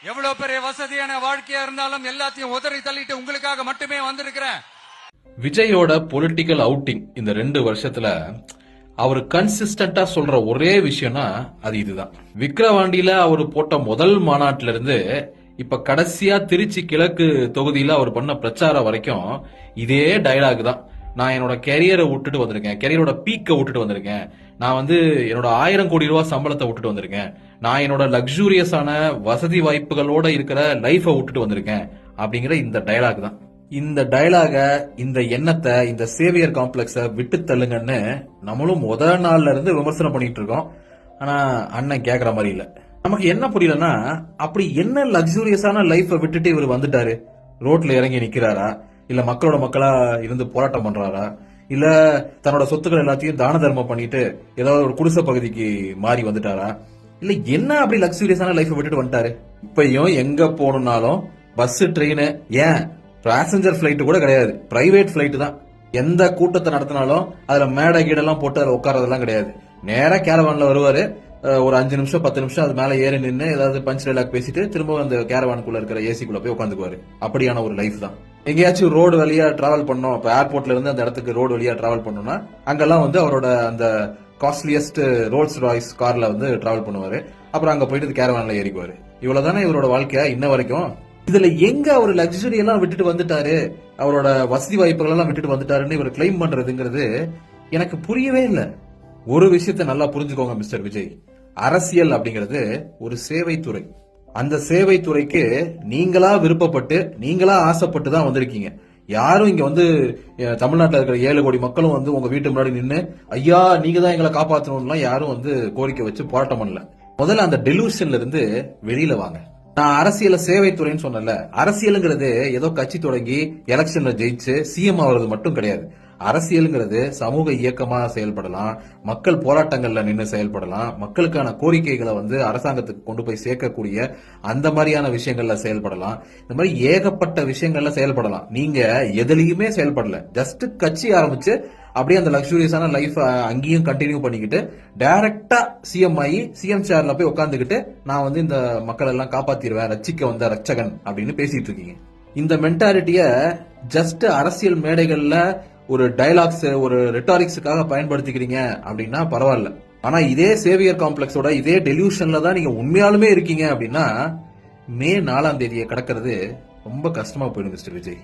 எவ்வளவு பெரிய வசதியான வாழ்க்கையா இருந்தாலும் எல்லாத்தையும் உதறி தள்ளிட்டு உங்களுக்காக மட்டுமே வந்திருக்கிறேன். விஜயோட பொலிட்டிக்கல் அவுட்டிங் இந்த 2 வருஷத்துல அவர் கன்சிஸ்டன்டா சொல்ற ஒரே விஷயம்னா அது இதுதான். விக்கிரவாண்டியில அவர் போட்ட முதல் மாநாட்டில இருந்து இப்ப கடைசியா திருச்சி கிழக்கு தொகுதியில அவர் பண்ண பிரச்சாரம் வரைக்கும் இதே டயலாக் தான். நான் என்னோட கெரியரை விட்டுட்டு வந்திருக்கேன், கெரியரோட பீக்கை விட்டுட்டு வந்திருக்கேன், நான் என்னோட 1000 கோடி ரூபாய் சம்பளத்தை விட்டுட்டு வந்திருக்கேன், நான் என்னோட லக்ஸூரியஸான வசதி வாய்ப்புகளோட இருக்கிற லைஃப விட்டுட்டு வந்திருக்கேன் அப்படிங்கிற இந்த டயலாக் தான். இந்த டயலாக, இந்த எண்ணத்தை, இந்த சேவியர் காம்ப்ளெக்ஸ விட்டு தள்ளுங்கன்னு நம்மளும் முதல் நாள்ல இருந்து விமர்சனம் பண்ணிட்டு இருக்கோம். ஆனா அண்ணன் கேக்குற மாதிரி இல்ல. நமக்கு என்ன புரியலன்னா, அப்படி என்ன லக்ஸூரியஸான லைஃப விட்டுட்டு இவர் வந்துட்டாரு? ரோட்ல இறங்கி நிக்கிறாரா, இல்ல மக்களோட மக்களா இருந்து போராட்டம் பண்றாரா, இல்ல தன்னோட சொத்துக்கள் எல்லாத்தையும் தான தர்மம் பண்ணிட்டு ஏதாவது ஒரு குடிசை பகுதிக்கு மாறி வந்துட்டாரா, இல்ல என்ன அப்படி லக்ஸூரியஸான லைஃப விட்டுட்டு வந்துட்டாரு? இப்பயும் எங்க போகணும்னாலும் பஸ், ட்ரெயின், ஏன் பேசஞ்சர் பிளைட் கூட கிடையாது, பிரைவேட் பிளைட் தான். எந்த கூட்டத்தை நடத்தினாலும் அதுல மேடை கீடெல்லாம் போட்டு அதுல உட்காரதெல்லாம் கிடையாது. நேரா கேரவான்ல வருவாரு, ஒரு 5 நிமிஷம் 10 நிமிஷம் அது மேல ஏறி நின்று ஏதாவது பஞ்ச் டைலாக் பேசிட்டு திரும்ப அந்த கேரவானுக்குள்ள இருக்கிற ஏசிக்குள்ள போய் உட்காந்துக்குவாரு. அப்படியான ஒரு லைஃப் தான். எங்கேயாச்சும் ரோடு வழியா டிராவல் பண்ணோம், இப்ப ஏர்போர்ட்ல இருந்து அந்த இடத்துக்கு ரோடு வழியா டிராவல் பண்ணோம்னா அங்கெல்லாம் அவரோட அந்த காஸ்ட்லியஸ்ட் ரோல்ஸ் ராய்ஸ் கார்ல டிராவல் பண்ணுவாரு. அப்புறம் அங்க போயிட்டு கேரவான்ல ஏறிக்குவாரு. இவ்வளவுதானே இவரோட வாழ்க்கையா இன்ன வரைக்கும்? இதுல எங்க அவர் லக்ஸுரி எல்லாம் விட்டுட்டு வந்துட்டாரு, அவரோட வசதி வாய்ப்புகள் எல்லாம் விட்டுட்டு வந்துட்டாருன்னு இவர் கிளைம் பண்றதுங்கிறது எனக்கு புரியவே இல்லை. ஒரு விஷயத்த நல்லா புரிஞ்சுக்கோங்க மிஸ்டர் விஜய், அரசியல் அப்படிங்கிறது ஒரு சேவை துறை. அந்த சேவை துறைக்கு நீங்களா விருப்பப்பட்டு நீங்களா ஆசைப்பட்டு தான் வந்திருக்கீங்க. யாரும் இங்க தமிழ்நாட்டில் இருக்கிற 7 கோடி மக்களும் உங்க வீட்டு முன்னாடி நின்று ஐயா நீங்க தான் எங்களை காப்பாற்றணும் யாரும் கோரிக்கை வச்சு போராட்டம் பண்ணல. முதல்ல அந்த டெலூஷன்ல இருந்து வெளியில வாங்க. நான் அரசியல சேவை துறைன்னு சொன்னல, அரசியலுங்கிறது ஏதோ கட்சி தொடங்கி எலெக்ஷன்ல ஜெயிச்சு சிஎம் ஆகுறது மட்டும் கிடையாது. அரசியலுங்கிறது சமூக இயக்கமா செயல்படலாம், மக்கள் போராட்டங்கள்ல நின்று செயல்படலாம், மக்களுக்கான கோரிக்கைகளை அரசாங்கத்துக்கு கொண்டு போய் சேர்க்கக்கூடிய அந்த மாதிரியான விஷயங்கள்ல செயல்படலாம். இந்த மாதிரி ஏகப்பட்ட விஷயங்கள்ல செயல்படலாம். நீங்க எதுலயுமே செயல்படல, ஜஸ்ட் கட்சி ஆரம்பிச்சு அப்படியே அந்த லக்ஸூரியஸான லைஃப் அங்கேயும் கண்டினியூ பண்ணிக்கிட்டு டைரக்டா சிஎம் ஆகி சிஎம் சேர்ல போய் உட்காந்துக்கிட்டு நான் இந்த மக்கள் எல்லாம் காப்பாத்திடுவேன், ரட்சிக்க வந்த ரட்சகன் அப்படின்னு பேசிட்டு இருக்கீங்க. இந்த மென்டாலிட்டிய ஜஸ்ட் அரசியல் மேடைகள்ல ஒரு டயலாக்ஸ், ஒரு ரெட்டாரிக்ஸுக்காக பயன்படுத்திக்கிறீங்க அப்படின்னா பரவாயில்ல. ஆனா இதே சேவியர் காம்ப்ளெக்ஸோட இதே டெலியூஷன்ல தான் நீங்க உண்மையாலுமே இருக்கீங்க அப்படின்னா மே 4ஆம் தேதியை கடக்கிறது ரொம்ப கஷ்டமா போயிடும் மிஸ்டர் விஜய்.